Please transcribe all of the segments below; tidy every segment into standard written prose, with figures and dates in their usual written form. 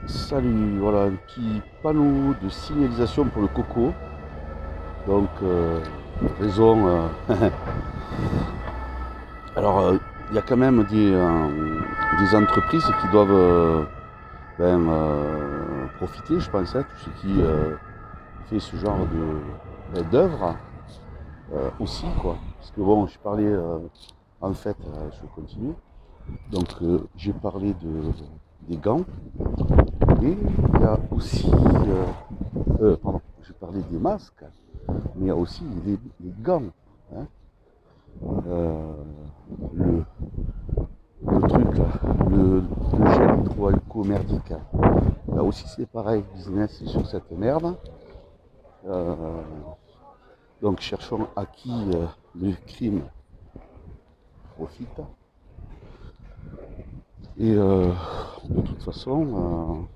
Salut, voilà un petit panneau de signalisation pour le coco. Donc, raison. Alors, il y a quand même des entreprises qui doivent profiter, je pense, tout ce qui fait ce genre d'œuvre aussi, quoi. Parce que bon, je parlais, en fait, je continue. Donc, j'ai parlé des gants, et il y a aussi, pardon, j'ai parlé des masques. Mais il y a aussi les gants. Hein. Euh, le, le truc là, le gel hydroalcoolique merdique. Là aussi c'est pareil, business c'est sur cette merde. Euh, donc cherchons à qui le crime profite. Et de toute façon,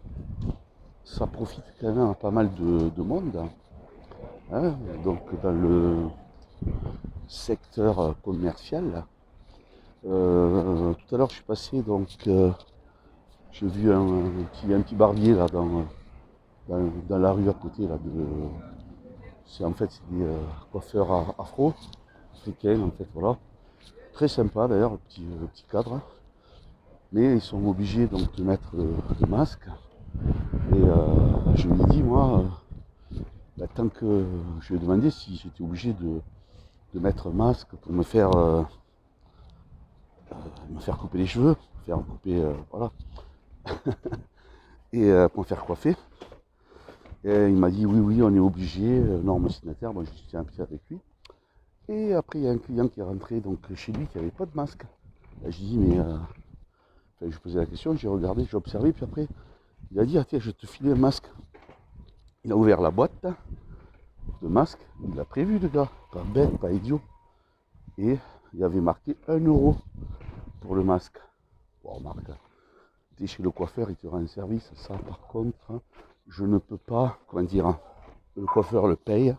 ça profite quand même à pas mal de monde. Hein. Donc dans le secteur commercial. Tout à l'heure je suis passé donc j'ai vu un petit barbier là dans la rue à côté là c'est des coiffeurs afro africains en fait, voilà, très sympa d'ailleurs, le petit cadre, mais ils sont obligés donc de mettre le masque. Et je lui ai dit moi, tant que je lui ai demandé si j'étais obligé de mettre un masque pour me faire couper les cheveux, faire couper voilà, et pour me faire coiffer. Et il m'a dit oui, oui, on est obligé, norme sanitaire. Moi, je suis un petit avec lui. Et après, il y a un client qui est rentré donc, chez lui qui n'avait pas de masque. Là, je dis, mais. Enfin, je posais la question, j'ai regardé, j'ai observé, puis après, il a dit, ah, tiens, je te file un masque. Il a ouvert la boîte de masque, il l'a prévu, le gars, pas bête, pas idiot. Et il y avait marqué 1 € pour le masque. Bon, remarque, tu es chez le coiffeur, il te rend un service. Ça, par contre, hein, je ne peux pas, comment dire, hein, le coiffeur le paye,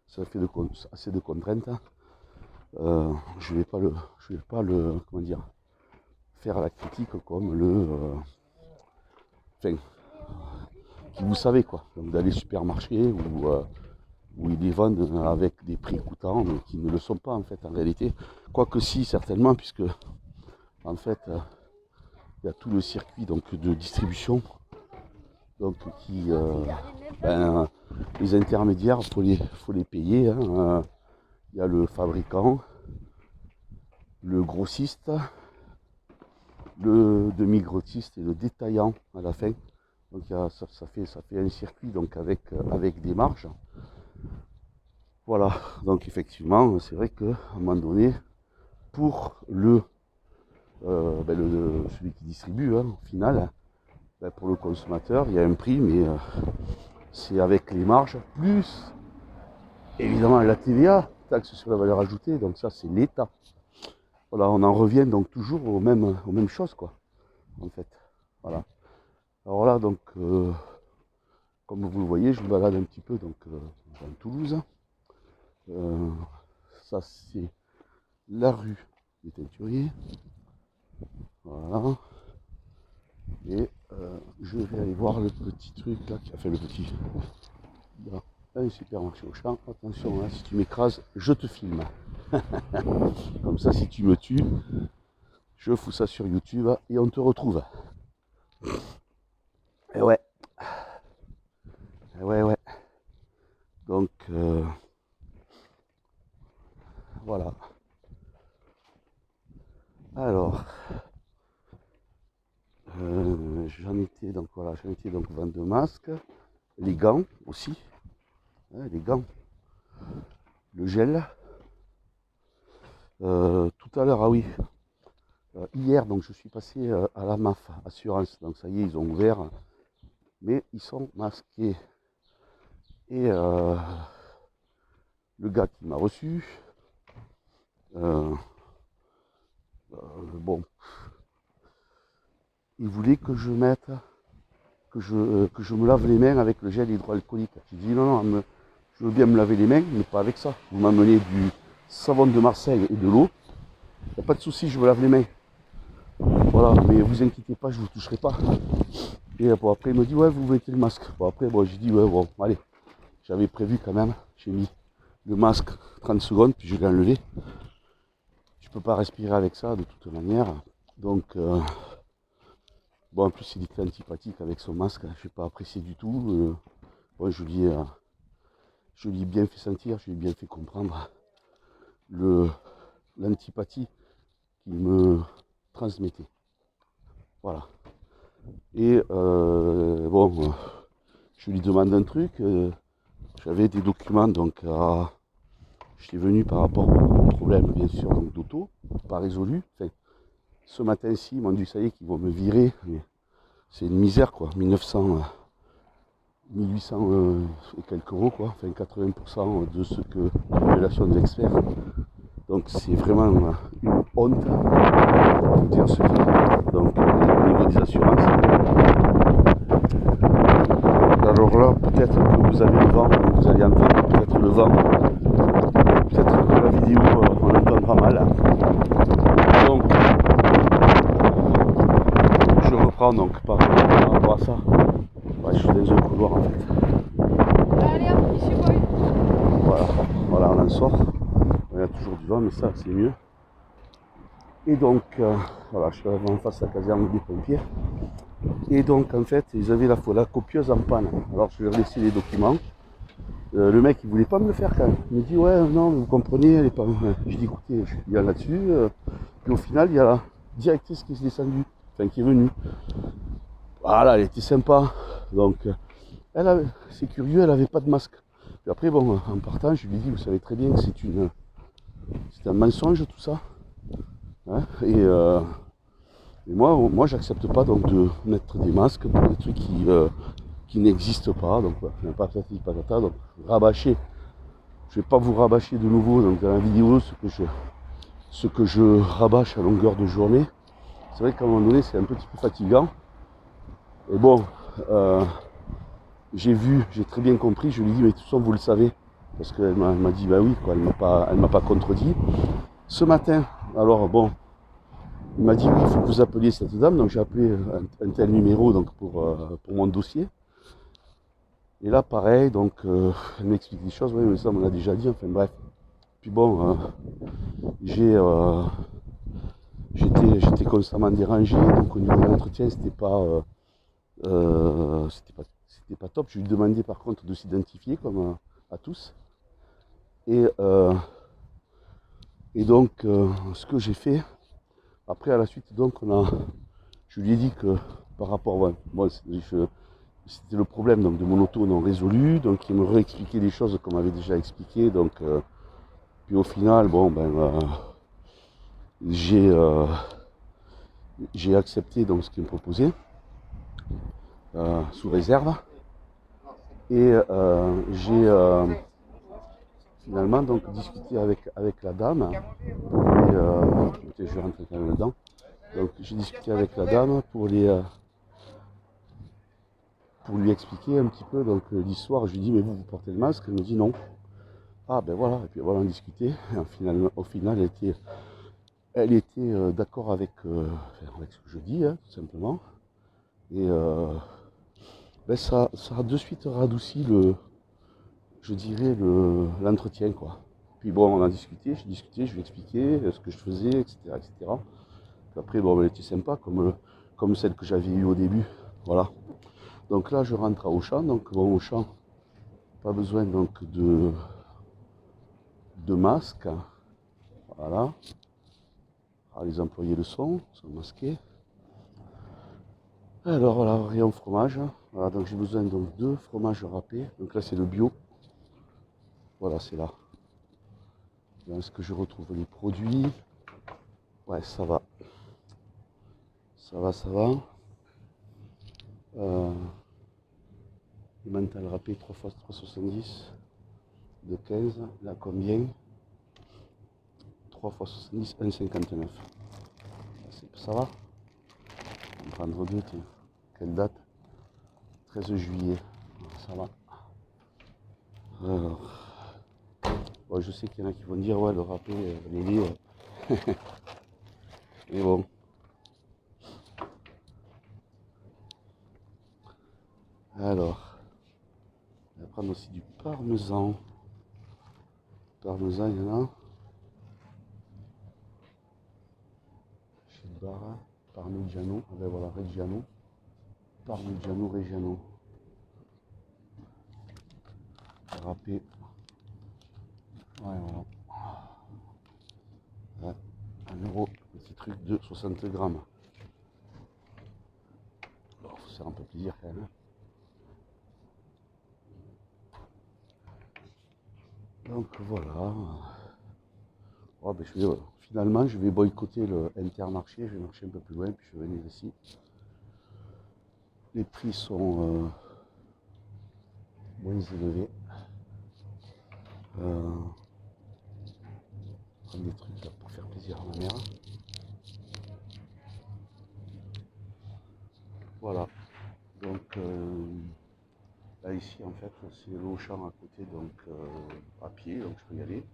ça fait assez de contraintes. Je vais pas comment dire, faire la critique comme enfin, qui vous savez quoi, donc d'aller au supermarché où ils les vendent avec des prix coûtants, mais qui ne le sont pas en fait en réalité. Quoique si, certainement, puisque en fait, il y a tout le circuit donc de distribution, donc qui, ben, les intermédiaires, faut les payer. Hein. Il y a le fabricant, le grossiste, le demi-grossiste et le détaillant à la fin. Donc ça fait un circuit donc avec des marges. Voilà, donc effectivement, c'est vrai qu'à un moment donné, pour celui qui distribue, hein, au final, ben, pour le consommateur, il y a un prix, mais c'est avec les marges, plus évidemment la TVA, taxe sur la valeur ajoutée, donc ça c'est l'État. Voilà, on en revient donc toujours aux mêmes choses, quoi, en fait. Voilà. Alors là, donc, comme vous le voyez, je me balade un petit peu donc, dans Toulouse. Euh, Ça, c'est la rue des Teinturiers. Voilà. Et je vais aller voir le petit truc là qui a fait le petit. Là, un supermarché au champ. Attention, hein, si tu m'écrases, je te filme. Comme ça, si tu me tues, je fous ça sur YouTube et on te retrouve. Et ouais. Et ouais, ouais. Donc, voilà. Alors, j'en étais donc vendre de masques, les gants aussi, hein, les gants, le gel. Tout à l'heure, ah oui, hier donc je suis passé à la MAF assurance, donc ça y est, ils ont ouvert, mais ils sont masqués. Et le gars qui m'a reçu, euh, bon, il voulait que je mette, que je me lave les mains avec le gel hydroalcoolique. J'ai dit non, non, je veux bien me laver les mains, mais pas avec ça. Vous m'amenez du savon de Marseille et de l'eau, il n'y a pas de souci, je me lave les mains. Voilà, mais vous inquiétez pas, je ne vous toucherai pas. Et bon, après, il me dit, ouais, vous mettez le masque. Bon, après, bon, j'ai dit, ouais, bon, allez. J'avais prévu quand même. J'ai mis le masque 30 secondes, puis je l'ai enlevé. Je peux pas respirer avec ça, de toute manière. Donc, bon, en plus, il était antipathique avec son masque. Je n'ai pas apprécié du tout. Bon, je lui ai bien fait sentir, je lui ai bien fait comprendre l'antipathie qu'il me transmettait. Voilà. Et bon, je lui demande un truc. J'avais des documents, donc je suis venu par rapport à mon problème, bien sûr, donc d'auto, pas résolu. Enfin, ce matin-ci, ils m'ont dit, ça y est, qu'ils vont me virer. Mais c'est une misère, quoi. 1800 et quelques euros, quoi. Enfin, 80% de ce que la révélation des experts. Donc, c'est vraiment une honte, pour dire ce qu'il y a. Donc, au niveau des assurances. Alors là, peut-être que vous avez le vent, donc vous allez entendre peut-être le vent. Peut-être que la vidéo, on l'entendra mal. Donc, je reprends donc par rapport à ça. Ouais, je suis dans un couloir en fait. Allez hop, ici boy. Voilà, on en sort. Il y a toujours du vent, mais ça c'est mieux. Et donc, voilà, je suis en face de la caserne des pompiers. Et donc, en fait, ils avaient la copieuse en panne. Alors, je leur ai laissé les documents. Le mec, il voulait pas me le faire quand même. Il me dit, ouais, non, vous comprenez, elle est pas. Je dis, écoutez, je suis bien là-dessus. Puis au final, il y a la directrice qui est descendue, enfin qui est venue. Voilà, elle était sympa. Donc, c'est curieux, elle avait pas de masque. Puis après, bon, en partant, je lui ai dit, vous savez très bien que c'est un mensonge tout ça. Hein, et moi j'accepte pas donc de mettre des masques pour des trucs qui n'existent pas. Donc, pas patati patata, donc rabâcher. Je vais pas vous rabâcher de nouveau donc, dans la vidéo ce que je rabâche à longueur de journée. C'est vrai qu'à un moment donné, c'est un petit peu fatigant. Et bon, j'ai très bien compris, je lui ai dit, mais de toute façon, vous le savez. Parce qu'elle m'a dit, bah oui, quoi, elle m'a pas contredit. Ce matin, alors bon, il m'a dit, oui, il faut que vous appeliez cette dame. Donc j'ai appelé un tel numéro donc, pour mon dossier. Et là, pareil, donc elle m'explique des choses, oui, mais ça, on l'a déjà dit, enfin bref. Puis bon, j'étais constamment dérangé, donc au niveau de l'entretien, c'était pas top. Je lui demandais par contre de s'identifier comme à tous. Et donc, ce que j'ai fait, après à la suite, donc je lui ai dit que par rapport, ouais, moi, c'était le problème donc, de mon auto non résolu, donc il me réexpliquait des choses qu'on m'avait déjà expliqué. Donc, puis au final, bon, j'ai accepté donc ce qu'il me proposait sous réserve. Et j'ai finalement donc discuté avec la dame. Et, je vais rentrer quand même dedans. Donc j'ai discuté avec la dame pour lui expliquer un petit peu donc l'histoire. Je lui ai dit, mais vous portez le masque? Elle me dit non. Ah ben voilà, et puis voilà, on discutait. Et au final elle était d'accord avec ce que je dis, hein, tout simplement. Et ça a de suite radouci je dirais l'entretien, quoi. Puis bon, on a discuté, je lui ai expliqué ce que je faisais, etc. etc. Puis après, bon, elle était sympa, comme celle que j'avais eue au début. Voilà. Donc là, je rentre à Auchan. Donc bon, Auchan, pas besoin donc de masque. Voilà. Ah, les employés le sont masqués. Alors voilà, rayon fromage. Voilà, donc j'ai besoin donc de fromage râpé. Donc là, c'est le bio. Voilà, c'est là. Est-ce que je retrouve les produits? Ouais, ça va. Ça va, ça va. Les mental râpé 3 fois 3,70 de 15. Là, combien? 3 fois 70, 1,59. Ça va? On va prendre deux, tiens. Quelle date? 13 juillet. Ça va. Alors, bon, je sais qu'il y en a qui vont dire, ouais, le râpé, les livres. Mais bon. Alors, on va prendre aussi du parmesan. Parmesan, il y en a. Chez Barra, Parmigiano. Ah ben voilà, Reggiano. Parmigiano Reggiano. Râpé. Ouais, voilà. Ouais, 1 €, petit truc de 60 grammes. Alors, faut se faire un peu plaisir quand même. Donc voilà. Oh, ben, finalement, je vais boycotter le Intermarché. Je vais marcher un peu plus loin, puis je vais venir ici. Les prix sont moins élevés. Prendre des trucs là, pour faire plaisir à ma mère. Voilà. Donc là ici en fait c'est l'Auchan à côté, donc à pied, donc je peux y aller.